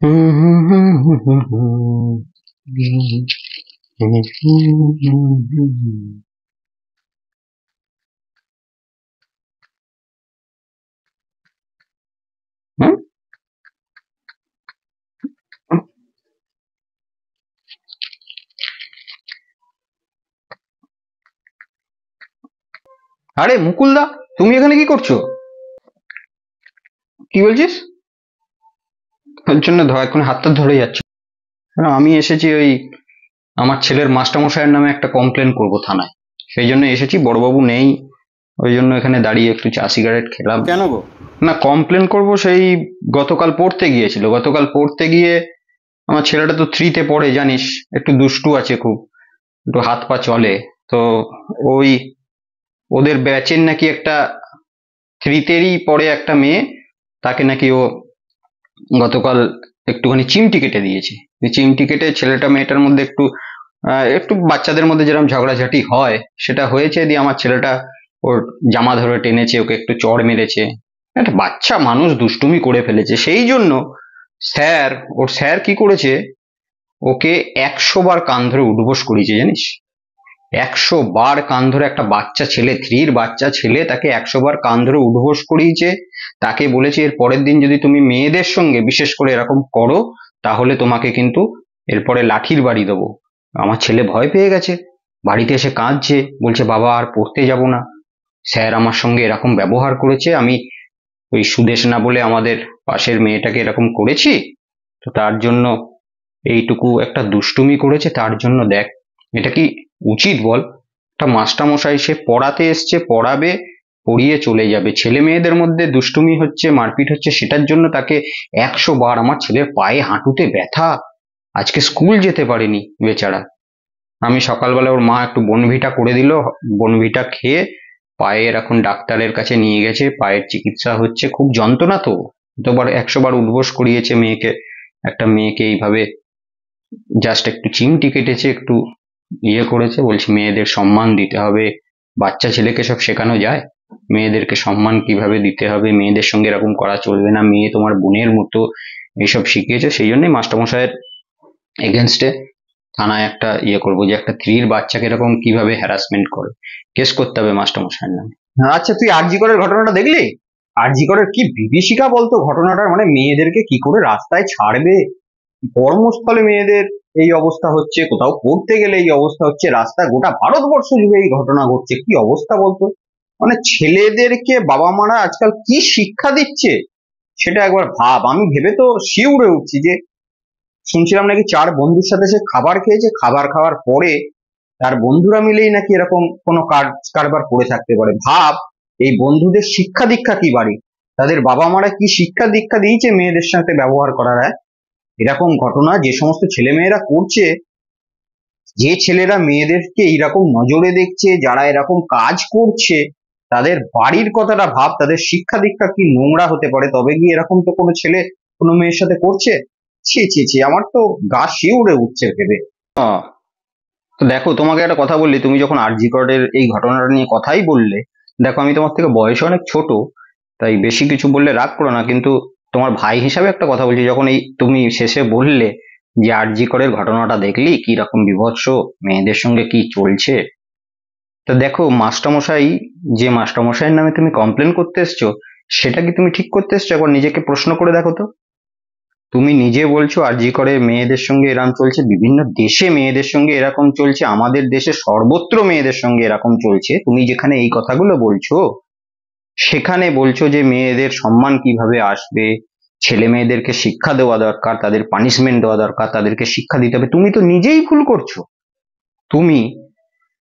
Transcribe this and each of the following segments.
আরে মুকুলদা, তুমি এখানে কি করছো? কি বলছিস? ওর জন্য এখন হাতটা ধরে যাচ্ছে। আমি এসেছি ওই আমার ছেলের মাস্টারমশাইয়ের নামে একটা কমপ্লেন করব থানায়। সেই জন্য এসেছি, বড়বাবু নেই, ওই জন্য এখানে দাঁড়িয়ে একটু চা সিগারেট খেলাম। কেন গো? না, কমপ্লেন করব সেই গতকাল পড়তে গিয়েছিল, গতকাল পড়তে গিয়ে আমার ছেলেটা তো থ্রিতে পড়ে জানিস, একটু দুষ্টু আছে খুব, একটু হাত পা চলে। তো ওই ওদের ব্যাচের নাকি একটা থ্রিতেরই পড়ে একটা মেয়ে, তাকে নাকি ও গতকাল একটুখানি চিমটি কেটে দিয়েছে। চিমটি কেটে ছেলেটা মেয়েটার মধ্যে একটু একটু বাচ্চাদের মধ্যে যেরকম ঝগড়াঝাটি হয় সেটা হয়েছে, দিয়ে আমার ছেলেটা ওর জামা ধরে টেনেছে, ওকে একটু চড় মেরেছে। একটা বাচ্চা মানুষ দুষ্টুমি করে ফেলেছে, সেই জন্য ওর স্যার কি করেছে, ওকে 100 বার কান ধরে উঠবোস করিয়েছে জানিস। 100 বার কান ধরে, একটা বাচ্চা ছেলে, থ্রির বাচ্চা ছেলে, তাকে 100 বার কান ধরে উঠবোস করিয়েছে। তাকে বলেছে এর পরের দিন যদি তুমি মেয়েদের সঙ্গে বিশেষ করে এরকম করো তাহলে তোমাকে কিন্তু এরপরে লাঠির বাড়ি দেবো। আমার ছেলে ভয় পেয়ে গেছে, বাড়িতে এসে কাঁদছে, বলছে বাবা আর পড়তে যাব না, স্যার আমার সঙ্গে এরকম ব্যবহার করেছে, আমি ওই সুদেশ না বলে আমাদের পাশের মেয়েটাকে এরকম করেছি, তো তার জন্য এইটুকু একটা দুষ্টুমি করেছে, তার জন্য দেখ এটা কি উচিত বল? একটা মাস্টারমশাই, সে পড়াতে এসছে, পড়াবে, পড়িয়ে চলে যাবে, ছেলে মেয়েদের মধ্যে দুষ্টুমি হচ্ছে, মারপিট হচ্ছে, সেটার জন্য তাকে 100 বার, আমার ছেলের পায়ে হাঁটুতে ব্যথা, আজকে স্কুল যেতে পারেনি বেচারা। আমি সকালবেলা ওর মা একটু বনভিটা করে দিল, বনভিটা খেয়ে পায়ের এখন ডাক্তারের কাছে নিয়ে গেছে, পায়ের চিকিৎসা হচ্ছে, খুব যন্ত্রণা তো। তোবার 100 বার উদ্বোস করিয়েছে মেয়েকে, একটা মেয়েকে এইভাবে জাস্ট একটু চিমটি কেটেছে, একটু করেছে, বলছি মেয়েদের সম্মান দিতে হবে। বাচ্চা ছেলেকে সব শেখানো যায়? মেয়েদেরকে সম্মান কিভাবে দিতে হবে, মেয়েদের সঙ্গে এরকম করা চলবে না, মেয়ে তোমার বোনের মতো, এইসব শিখিয়েছে। সেই জন্যই মাস্টারমশাইয়ের এগেনস্টে থানায় একটা করবো, যে একটা থ্রির বাচ্চাকে এরকম কিভাবে হ্যারাসমেন্ট করে, কেস করতে হবে মাস্টারমশাইয়ের নামে। আচ্ছা, তুই আরজি করের ঘটনাটা দেখলি? আরজি করের কি বিভীষিকা বলতো ঘটনাটা, মানে মেয়েদেরকে কি করে রাস্তায় ছাড়বে, কর্মস্থলে মেয়েদের এই অবস্থা হচ্ছে, কোথাও পড়তে গেলে এই অবস্থা হচ্ছে, রাস্তা গোটা ভারতবর্ষ জুড়ে এই ঘটনা ঘটছে, কি অবস্থা বলতো? মানে ছেলেদেরকে বাবা মারা আজকাল কি শিক্ষা দিচ্ছে সেটা একবার ভাব। আমি ভেবে তো শিউরে উঠছি, যে শুনছিলাম নাকি 4 বন্ধুর সাথে সে খাবার খেয়েছে, খাবার খাওয়ার পরে তার বন্ধুরা মিলেই নাকি এরকম কোনো কারবার করে থাকতে পারে। ভাব, এই বন্ধুদের শিক্ষা দীক্ষা কি বাড়ি, তাদের বাবা মারা কি শিক্ষা দীক্ষা দিয়েছে মেয়েদের সাথে ব্যবহার করার। এরকম ঘটনা যে সমস্ত ছেলেমেয়েরা করছে, যে ছেলেরা মেয়েদেরকে এইরকম নজরে দেখছে, যারা এরকম কাজ করছে, তাদের বাড়ির কথাটা ভাব, তাদের শিক্ষা দীক্ষা কি নোংরা হতে পারে, তবে গিয়ে এরকম তো কোনো ছেলে কোনো মেয়ের সাথে করছে। ছি ছি ছি, আমার তো গা শিউরে উঠছে ভেবে। তো দেখো, তোমাকে একটা কথা বললি, তুমি যখন আরজি করের এই ঘটনাটা নিয়ে কথাই বললে, দেখো আমি তোমার থেকে বয়সে অনেক ছোট, তাই বেশি কিছু বললে রাগ করো না, কিন্তু তোমার ভাই হিসাবে একটা কথা বলছি, যখন এই তুমি শেষে বললে যে আরজি করের ঘটনাটা দেখলি কি রকম বিভৎস, মেয়েদের সঙ্গে কি চলছে, তা দেখো মাস্টারমশাই, যে মাস্টারমশাইয়ের নামে তুমি কমপ্লেন করতে এসছো, সেটা কি তুমি ঠিক করতে এসছো? একবার নিজেকে প্রশ্ন করে দেখো তো। তুমি নিজে বলছো আরজি করে মেয়েদের সঙ্গে এরকম চলছে, বিভিন্ন দেশে মেয়েদের সঙ্গে এরকম চলছে, আমাদের দেশে সর্বত্র মেয়েদের সঙ্গে এরকম চলছে, তুমি যেখানে এই কথাগুলো বলছো সেখানে বলছো যে মেয়েদের সম্মান কিভাবে আসবে, ছেলে মেয়েদেরকে শিক্ষা দেওয়া দরকার, তাদের পানিশমেন্ট দেওয়া দরকার, তাদেরকে শিক্ষা দিতে হবে, তুমি তো নিজেই ভুল করছো। তুমি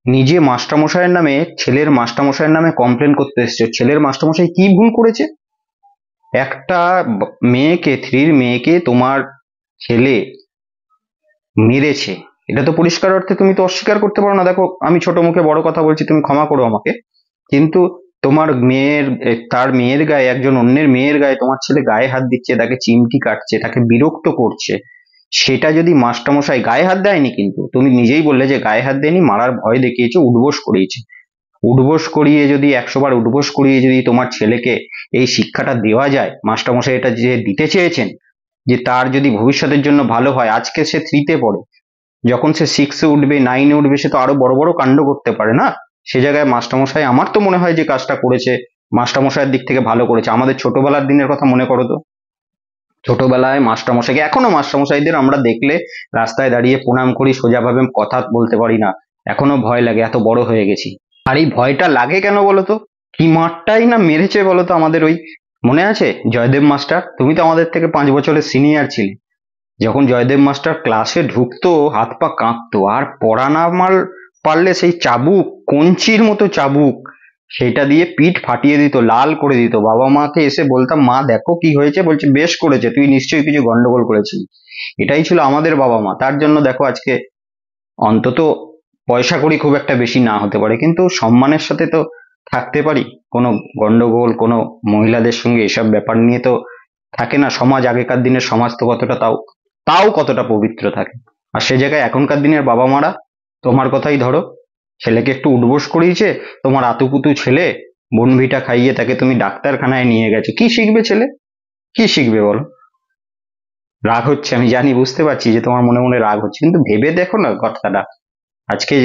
নিজে মাস্টারমশাইয়ের নামে, ছেলের মাস্টারমশাইয়ের নামে কমপ্লেন করতে এসছো, ছেলের মাস্টারমশাই কি ভুল করেছে? একটা মেয়েকে, থ্রির মেয়েকে তোমার ছেলে মেরেছে, এটা তো পরিষ্কার অর্থে তুমি তো অস্বীকার করতে পারো না। দেখো আমি ছোট মুখে বড় কথা বলছি, তুমি ক্ষমা করো আমাকে, কিন্তু তোমার মেয়ের, তার মেয়ের গায়ে, একজন অন্যের মেয়ের গায়ে তোমার ছেলে গায়ে হাত দিচ্ছে, তাকে চিমটি কাটছে, তাকে বিরক্ত করছে, সেটা যদি মাস্টারমশাই, গায়ে হাত দেয়নি কিন্তু, তুমি নিজেই বললে যে গায়ে হাত দেয়নি, মারার ভয় দেখিয়েছে, উঠবোস করিয়েছে, উঠবোস করিয়ে যদি 100 বার উঠবোস করিয়ে যদি তোমার ছেলেকে এই শিক্ষাটা দেওয়া যায়, মাস্টারমশাই এটা যে দিতে চেয়েছেন, যে তার যদি ভবিষ্যতের জন্য ভালো হয়, আজকে সে থ্রিতে পড়ে, যখন সে সিক্সে উঠবে, নাইনে উঠবে, সে তো আরো বড় বড় কাণ্ড করতে পারে না? সে জায়গায় মাস্টারমশাই আমার তো মনে হয় যে কাজটা করেছে, মাস্টারমশাইয়ের দিক থেকে ভালো করেছে। আমাদের ছোটবেলার দিনের কথা মনে করো তো, ছোটবেলায় মাস্টারমশাইকে, এখনো মাস্টারমশাইদের আমরা দেখলে রাস্তায় দাঁড়িয়ে প্রণাম করি, সোজাভাবে কথা বলতে পারি না, এখনো ভয় লাগে, এত বড় হয়ে গেছি। আর এই ভয়টা লাগে কেন বলতো? কি মারটাই না মেরেছে বলতো আমাদের ওই, মনে আছে জয়দেব মাস্টার? তুমি তো আমাদের থেকে 5 বছরের সিনিয়র ছিলে। যখন জয়দেব মাস্টার ক্লাসে ঢুকতো হাত পা কাঁপতো, আর পড়া না পারলে সেই চাবুক, কঞ্চির মতো চাবুক, সেটা দিয়ে পিঠ ফাটিয়ে দিত, লাল করে দিত। বাবা মাকে এসে বলতাম, মা দেখো কি হয়েছে, বলছে বেশ করেছে, তুই নিশ্চয়ই কিছু গন্ডগোল করেছিস। এটাই ছিল আমাদের বাবা মা। তার জন্য দেখো আজকে অন্তত পয়সা কড়ি খুব একটা বেশি না হতে পারে, কিন্তু সম্মানের সাথে তো থাকতে পারি। কোনো গন্ডগোল, কোনো মহিলাদের সঙ্গে এসব ব্যাপার নিয়ে তো থাকে না। সমাজ, আগেকার দিনের সমাজ তো কতটা, তাও তাও কতটা পবিত্র থাকে। আর সে জায়গায় এখনকার দিনের বাবা মারা, তোমার কথাই ধরো, ছেলেকে একটু উঠবোস করিয়েছে, তোমার আতুপুতু ছেলে, বনভিটা খাইয়ে তাকে তুমি ডাক্তারখানায় নিয়ে গেছো, কি শিখবে ছেলে? কি শিখবে বলো? রাগ হচ্ছে, আমি জানি, বুঝতে পারছি যে তোমার মনে মনে রাগ হচ্ছে, কিন্তু ভেবে দেখো না কথাটা। আজকে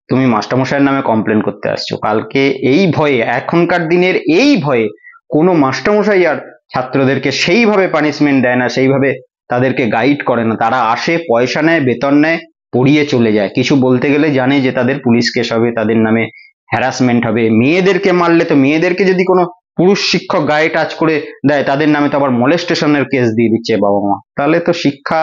তুমি মাস্টারমশাইয়ের নামে কমপ্লেন করতে আসছো, কালকে এই ভয়ে, এখনকার দিনের এই ভয়ে কোনো মাস্টারমশাই আর ছাত্রদেরকে সেইভাবে পানিশমেন্ট দেয় না, সেইভাবে তাদেরকে গাইড করে না। তারা আসে, পয়সা নেয়, বেতন নেয়, পড়িয়ে চলে যায়। কিছু বলতে গেলে জানে যে তাদের পুলিশ কেস হবে, তাদের নামে হ্যারাসমেন্ট হবে। মেয়েদেরকে মারলে তো, মেয়েদেরকে যদি কোনো পুরুষ শিক্ষক গায়ে টাচ করে দেয়, তাদের নামে তো আবার মলেস্টেশনের কেস দিয়ে দিচ্ছে বাবা মা। তাহলে তো শিক্ষা,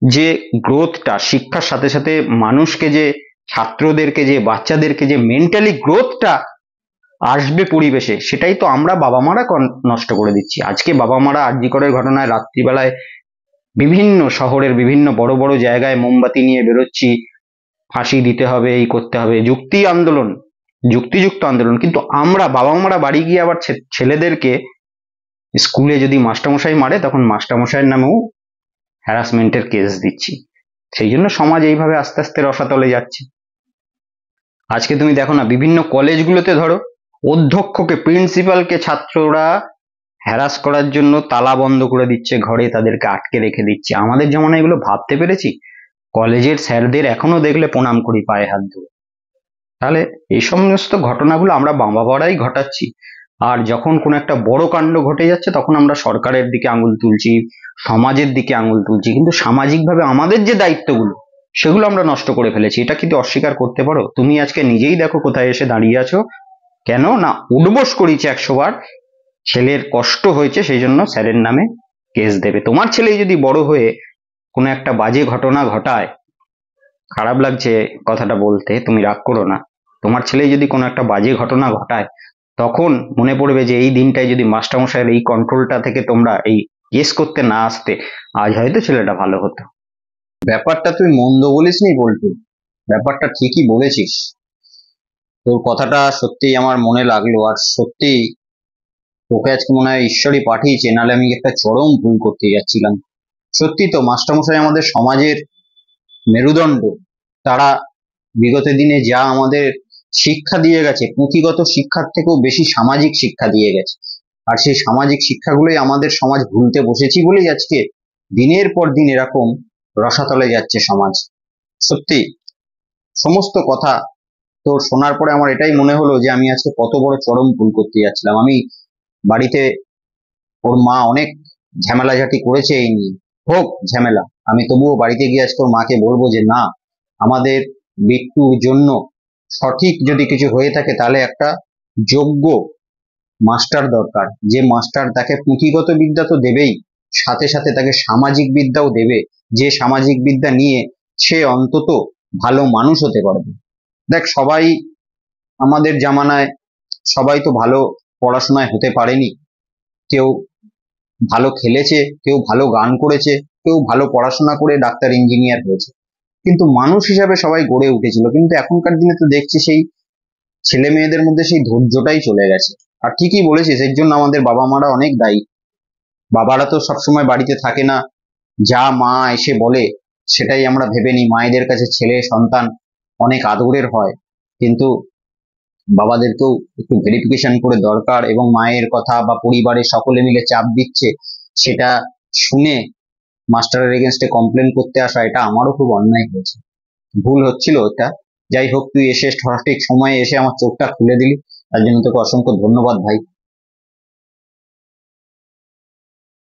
যে গ্রোথটা, শিক্ষার সাথে সাথে মানুষকে যে, ছাত্রদেরকে যে, বাচ্চাদেরকে যে মেন্টালি গ্রোথটা আসবে পরিবেশে, সেটাই তো আমরা বাবা মারা নষ্ট করে দিচ্ছি। আজকে বাবা মারা আরজি করের ঘটনায় রাত্রিবেলায় বিভিন্ন শহরের বিভিন্ন বড় বড় জায়গায় মোমবাতি নিয়ে বেরোচ্ছি, ফাঁসি দিতে হবে, এই করতে হবে, যুক্তি আন্দোলন, যুক্তিযুক্ত আন্দোলন। কিন্তু আমরা বাবা মারা বাড়ি গিয়ে আবার ছেলেদেরকে স্কুলে যদি মাস্টারমশাই মারে, তখন মাস্টারমশাইয়ের নামেও হ্যারাসমেন্টের কেস দিচ্ছি। সেই জন্য সমাজ এইভাবে আস্তে আস্তে রসাতলে যাচ্ছে। আজকে তুমি দেখো না, বিভিন্ন কলেজগুলোতে ধরো, অধ্যক্ষকে, প্রিন্সিপালকে ছাত্ররা হ্যারাস করার জন্য তালা বন্ধ করে দিচ্ছে, ঘরে তাদেরকে আটকে রেখে দিচ্ছে। আমাদের জমানায় এগুলো ভাবতে পেরেছি? কলেজের স্যারদের এখনো দেখলে প্রণাম করি পায়ে হাত ধরে। তাহলে এই সমস্ত ঘটনাগুলো আমরা বাবা মারাই ঘটাচ্ছি। আর যখন কোনো একটা বড় কাণ্ড ঘটে যাচ্ছে, তখন আমরা সরকারের দিকে আঙুল তুলছি, সমাজের দিকে আঙুল তুলছি, কিন্তু সামাজিকভাবে আমাদের যে দায়িত্বগুলো, সেগুলো আমরা নষ্ট করে ফেলেছি। এটা কিন্তু অস্বীকার করতে পারো? তুমি আজকে নিজেই দেখো কোথায় এসে দাঁড়িয়ে আছো। কেন না? উঠবোস করিয়েছে 100 বার, ছেলের কষ্ট হয়েছে সেই জন্য স্যারের নামে কেস দেবে। তোমার ছেলে যদি বড় হয়ে কোনো একটা বাজে ঘটনা ঘটায়, খারাপ লাগছে কথাটা বলতে, তুমি রাগ করো না, তোমার ছেলে যদি কোনো একটা বাজে ঘটনা ঘটায়, তখন মনে পড়বে যে এই দিনটায় যদি মাস্টারমশাইয়ের এই কন্ট্রোলটা থেকে তোমরা এই কেস করতে না আসতে, আজ হয়তো ছেলেটা ভালো হতো। ব্যাপারটা তুই মন্দ বলিসনি বল্টু, ব্যাপারটা ঠিকই বলেছিস। তোর কথাটা সত্যিই আমার মনে লাগলো, আর সত্যি তোকে আজকে মনে হয় ঈশ্বরই পাঠিয়েছে, নাহলে আমি একটা চরম ভুল করতে যাচ্ছিলাম। সত্যি তো, মাস্টারমশাই আমাদের সমাজের মেরুদণ্ড। তারা বিগত দিনে যা আমাদের শিক্ষা দিয়ে গেছে, পুঁথিগত শিক্ষার থেকেও বেশি সামাজিক শিক্ষা দিয়ে গেছে। আর সেই সামাজিক শিক্ষাগুলোই আমাদের সমাজ ভুলতে বসেছি বলেই আজকে দিনের পর দিন এরকম রসাতলে যাচ্ছে সমাজ। সত্যি সমস্ত কথা তো শোনার পরে আমার এটাই মনে হলো যে আমি আজকে কত বড় চরম ভুল করতে যাচ্ছিলাম। আমি বাড়িতে, ওর মা অনেক ঝামেলাঝাটি করেছে এই নিয়ে, হোক ঝামেলা, আমি তবুও বাড়িতে গিয়ে আজকে ওর মাকে বলবো যে না, আমাদের বিট্টুর জন্য সঠিক যদি কিছু হয়ে থাকে, তাহলে একটা যোগ্য মাস্টার দরকার, যে মাস্টার তাকে পুঁথিগত বিদ্যা তো দেবেই, সাথে সাথে তাকে সামাজিক বিদ্যাও দেবে, যে সামাজিক বিদ্যা নিয়ে সে অন্তত ভালো মানুষ হতে পারবে। দেখ, সবাই আমাদের জামানায়, সবাই তো ভালো পড়াশোনায় হতে পারেনি। কেউ ভালো খেলেছে, কেউ ভালো গান করেছে, কেউ ভালো পড়াশোনা করে ডাক্তার ইঞ্জিনিয়ার হয়েছে, কিন্তু মানুষ হিসাবে সবাই গড়ে উঠেছিল। কিন্তু এখনকার দিনে তো দেখছি সেই ছেলে মেয়েদের মধ্যে সেই ধৈর্যটাই চলে গেছে। আর ঠিকই বলেছিস, এর জন্য আমাদের বাবা মারা অনেক দায়ী। বাবারা তো সবসময় বাড়িতে থাকে না, যা মা এসে বলে সেটাই আমরা ভেবে নিই। মায়েদের কাছে ছেলে সন্তান অনেক আদরের হয়, কিন্তু বাবাদেরকেও একটু ভেরিফিকেশন করে দরকার। এবং মায়ের কথা বা পরিবারের সকলে মিলে চাপ দিচ্ছে, সেটা শুনে মাস্টারের এগেনস্টে কমপ্লেন করতে আসা, এটা আমারও খুব অন্যায় হয়েছে, ভুল হচ্ছিল ওটা। যাই হোক, তুই এসে সঠিক সময়ে এসে আমার চোখটা খুলে দিলি, তার জন্য তোকে অসংখ্য ধন্যবাদ ভাই।